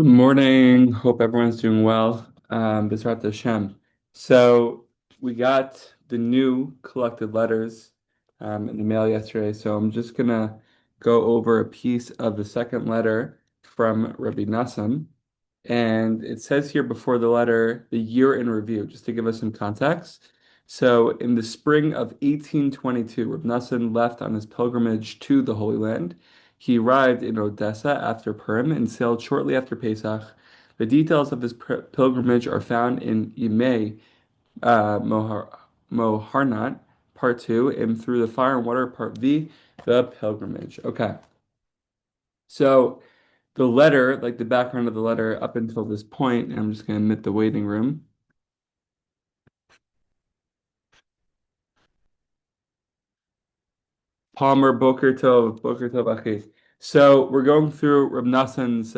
Good morning. Hope everyone's doing well. B'ezrat Hashem. So we got the new collected letters in the mail yesterday. So I'm just gonna go over a piece of the second letter from Rabbi Noson. And it says here before the letter, the year in review, just to give us some context. So in the spring of 1822, Rabbi Noson left on his pilgrimage to the Holy Land. He arrived in Odessa after Purim and sailed shortly after Pesach. The details of his pilgrimage are found in Imei Moharnat, Part 2, and Through the Fire and Water, Part V, the pilgrimage. Okay, so the letter, like the background of the letter up until this point, and I'm just going to admit the waiting room. Palmer, Boker Tov, Achi. So we're going through Reb Noson's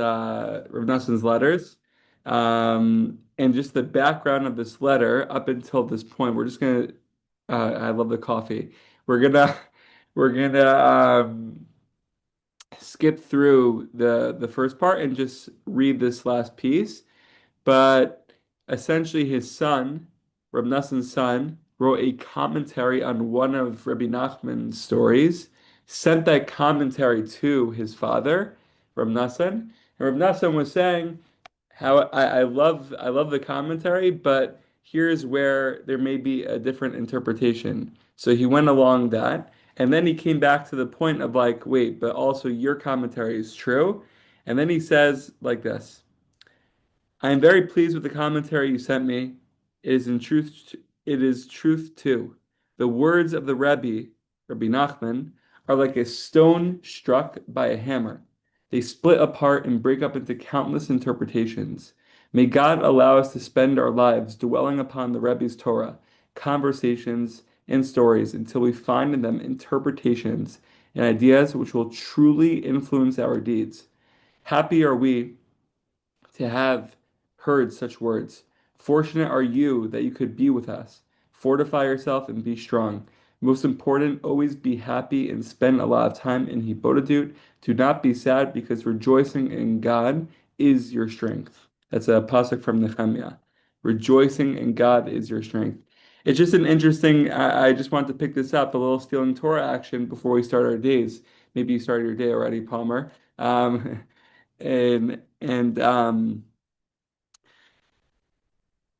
letters, and just the background of this letter up until this point. We're just gonna. I love the coffee. We're gonna we're gonna skip through the first part and just read this last piece. But essentially, his son, Reb Noson's son, wrote a commentary on one of Rabbi Nachman's stories, sent that commentary to his father, Reb Noson, and Reb Noson was saying how I love the commentary, but here's where there may be a different interpretation. So he went along that, and then he came back to the point of like, wait, but also your commentary is true. And then he says like this. I am very pleased with the commentary you sent me. It is truth too. The words of the Rebbe, Rabbi Nachman, are like a stone struck by a hammer. They split apart and break up into countless interpretations. May God allow us to spend our lives dwelling upon the Rebbe's Torah, conversations, and stories until we find in them interpretations and ideas which will truly influence our deeds. Happy are we to have heard such words. Fortunate are you that you could be with us. Fortify yourself and be strong. Most important, always be happy and spend a lot of time in Hibodadut. Do not be sad because rejoicing in God is your strength. That's a pasuk from Nehemiah. Rejoicing in God is your strength. It's just an interesting, I just want to pick this up, a little stealing Torah action before we start our days. Maybe you started your day already, Palmer. And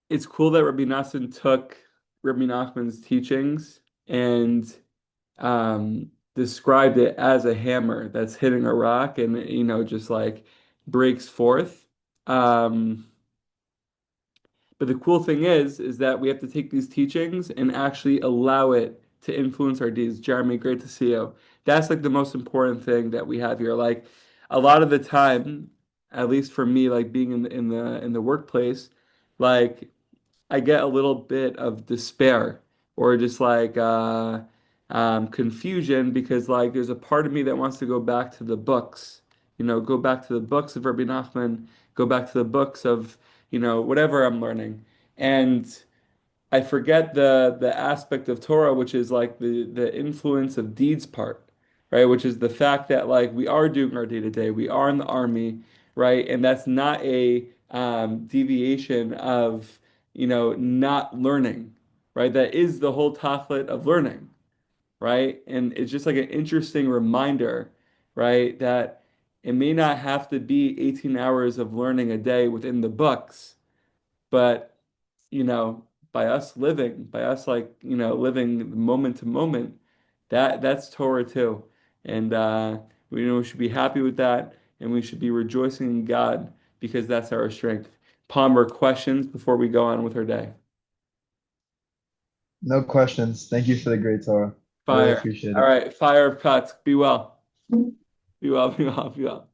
it's cool that Rabbi Nassim took Rabbi Nachman's teachings and described it as a hammer that's hitting a rock and just like breaks forth. Um, but the cool thing is that we have to take these teachings and actually allow it to influence our deeds. Jeremy, great to see you. That's like the most important thing that we have here. Like a lot of the time, at least for me, like being in the workplace, like I get a little bit of despair or just like confusion because like there's a part of me that wants to go back to the books, go back to the books of Rabbi Nachman, go back to the books of, whatever I'm learning. And I forget the aspect of Torah, which is like the influence of deeds part, right? Which is the fact that like we are doing our day to day, we are in the army, right? And that's not a deviation of not learning, right? That is the whole tachlit of learning, right? And it's just like an interesting reminder, right? That it may not have to be 18 hours of learning a day within the books, but by us living, by us like, living moment to moment, that's Torah too. And we should be happy with that and we should be rejoicing in God because that's our strength. Palmer, questions before we go on with our day? No questions. Thank you for the great Torah. I really Fire. appreciate All it. right, fire of cuts. Be well. Be well, be well, be well.